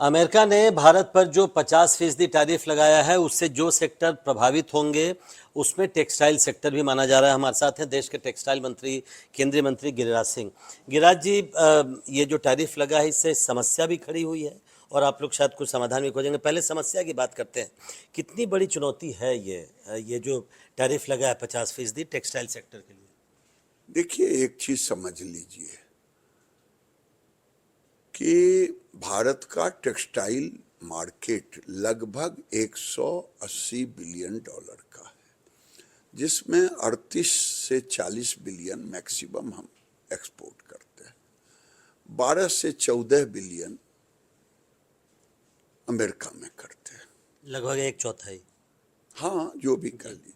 America ने भारत पर जो 50% टैरिफ लगाया है उससे जो सेक्टर प्रभावित होंगे उसमें टेक्सटाइल सेक्टर भी माना जा रहा है। हमारे साथ हैं देश के टेक्सटाइल मंत्री, केंद्रीय मंत्री गिरिराज सिंह। गिरिराज जी, ये जो टैरिफ लगा है इससे समस्या भी खड़ी हुई है और आप लोग शायद कुछ समाधान भी खोजेंगे। पहले समस्या की बात करते हैं, कितनी बड़ी चुनौती है ये जो टैरिफ लगा है 50% टेक्सटाइल सेक्टर के लिए? देखिए, एक चीज समझ लीजिए कि भारत का टेक्सटाइल मार्केट लगभग 180 बिलियन डॉलर का है, जिसमें 38 से 40 बिलियन मैक्सिमम हम एक्सपोर्ट करते हैं। 12 से 14 बिलियन अमेरिका में करते हैं, लगभग एक चौथाई। हाँ, जो भी कर लीजिए।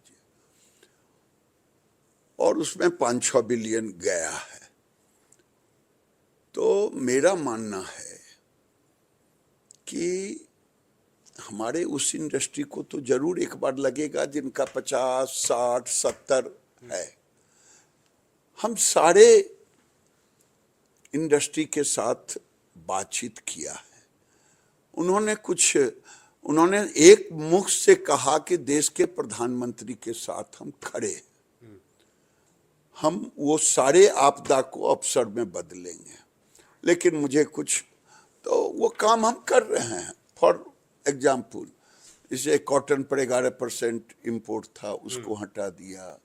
और उसमें 5-6 बिलियन गया है। तो मेरा मानना है कि हमारे उस इंडस्ट्री को तो जरूर एक बार लगेगा जिनका 50, 60, 70 है। हम सारे इंडस्ट्री के साथ बातचीत किया है। उन्होंने एक मुख से कहा कि देश के प्रधानमंत्री के साथ हम खड़े हैं, हम वो सारे आपदा को अवसर में बदलेंगे। लेकिन मुझे कुछ तो वो काम हम कर रहे हैं। फॉर एग्जाम्पल, इसे कॉटन पर 11% इम्पोर्ट था, उसको हटा दिया।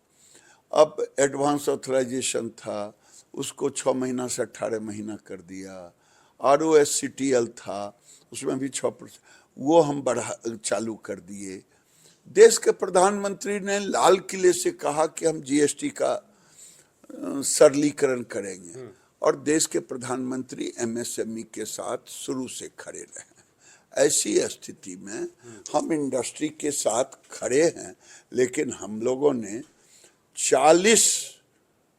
अब एडवांस ऑथराइजेशन था, उसको 6 महीना से 18 महीना कर दिया। ROSCTL था, उसमें भी 6%, वो हम चालू कर दिए। देश के प्रधानमंत्री ने लाल किले से कहा कि हम GST का सरलीकरण करेंगे, और देश के प्रधानमंत्री MSME के साथ शुरू से खड़े रहे। ऐसी स्थिति में हम इंडस्ट्री के साथ खड़े हैं, लेकिन हम लोगों ने 40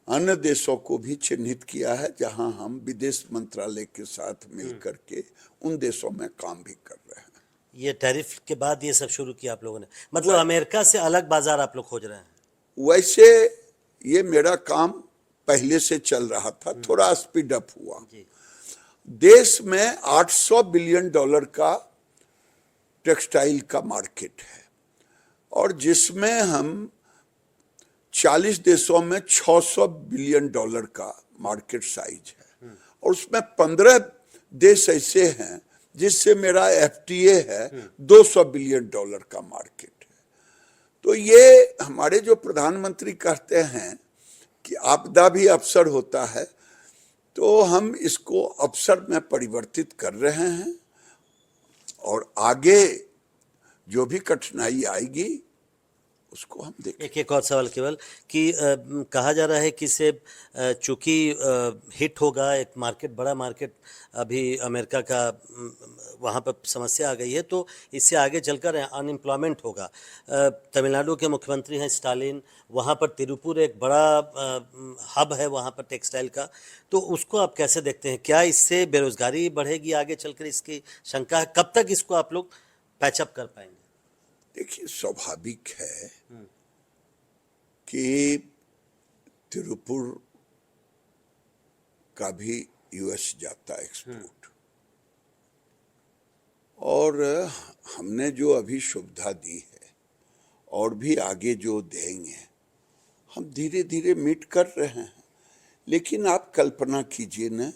अन्य देशों को भी चिन्हित किया है जहां हम विदेश मंत्रालय के साथ मिलकर के उन देशों में काम भी कर रहे हैं। ये टैरिफ के बाद ये सब शुरू किया आप लोगों ने, मतलब अमेरिका से अलग बाजार आप लोग खोज रहे हैं? वैसे ये मेरा काम पहले से चल रहा था, थोड़ा स्पीड अप हुआ। देश में 800 बिलियन डॉलर का टेक्सटाइल का मार्केट है, और जिसमें हम 40 देशों में 600 बिलियन डॉलर का मार्केट साइज है, और उसमें 15 देश ऐसे हैं जिससे मेरा FTA है 200 बिलियन डॉलर का मार्केट है। तो ये हमारे जो प्रधानमंत्री कहते हैं कि आपदा भी अवसर होता है, तो हम इसको अवसर में परिवर्तित कर रहे हैं, और आगे जो भी कठिनाई आएगी उसको हम देखें। एक और सवाल केवल कि कहा जा रहा है कि से चूंकि हिट होगा एक मार्केट, बड़ा मार्केट अभी अमेरिका का, वहाँ पर समस्या आ गई है, तो इससे आगे चलकर अनएम्प्लॉयमेंट होगा। तमिलनाडु के मुख्यमंत्री हैं स्टालिन, वहाँ पर तिरुपुर एक बड़ा हब है वहाँ पर टेक्सटाइल का, तो उसको आप कैसे देखते हैं? क्या इससे बेरोजगारी बढ़ेगी आगे चलकर? इसकी शंका है, कब तक इसको आप लोग पैचअप कर पाएंगे? देखिए, स्वाभाविक है कि तिरुपुर का भी US जाता एक्सपोर्ट, और हमने जो अभी सुविधा दी है और भी आगे जो देंगे, हम धीरे धीरे मीट कर रहे हैं। लेकिन आप कल्पना कीजिए ना,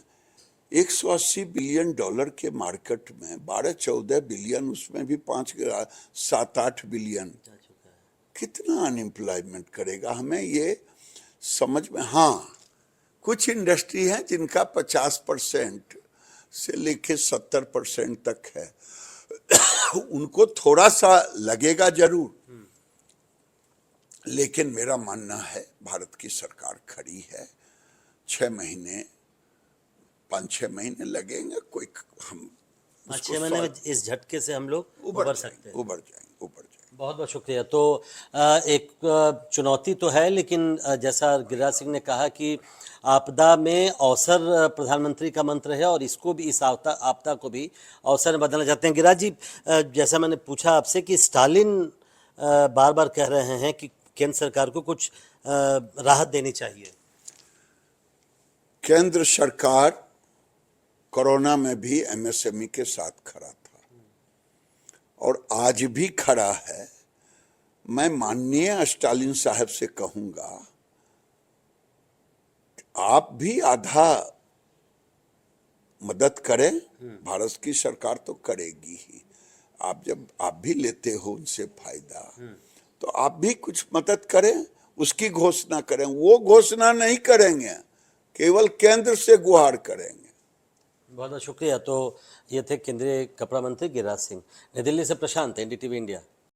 180 बिलियन डॉलर के मार्केट में 12-14 बिलियन, उसमें भी 5-7-8 बिलियन, कितना अनएम्प्लॉयमेंट करेगा? हमें ये समझ में, हाँ, कुछ इंडस्ट्री है जिनका 50% से लेके 70% तक है, उनको थोड़ा सा लगेगा जरूर। लेकिन मेरा मानना है भारत की सरकार खड़ी है। 5-6 महीने लगेंगे, कोई हम 5-6 महीने में इस झटके से हम लोग उबर सकते हैं। उबर जाएंगे। बहुत बहुत शुक्रिया। तो एक चुनौती तो है, लेकिन जैसा गिरिराज सिंह ने कहा कि आपदा में अवसर प्रधानमंत्री का मंत्र है, और इसको भी, इस आपदा को भी अवसर में बदलना चाहते हैं। गिरिराज जी, जैसा मैंने पूछा आपसे कि स्टालिन बार बार कह रहे हैं कि केंद्र सरकार को कुछ राहत देनी चाहिए। केंद्र सरकार कोरोना में भी एमएसएमई के साथ खड़ा था और आज भी खड़ा है। मैं माननीय स्टालिन साहब से कहूंगा, आप भी आधा मदद करें, भारत की सरकार तो करेगी ही। आप भी लेते हो उनसे फायदा, तो आप भी कुछ मदद करें, उसकी घोषणा करें। वो घोषणा नहीं करेंगे, केवल केंद्र से गुहार करेंगे। बहुत बहुत शुक्रिया। तो ये थे केंद्रीय कपड़ा मंत्री गिरिराज सिंह। नई दिल्ली से प्रशांत, एनडीटीवी इंडिया।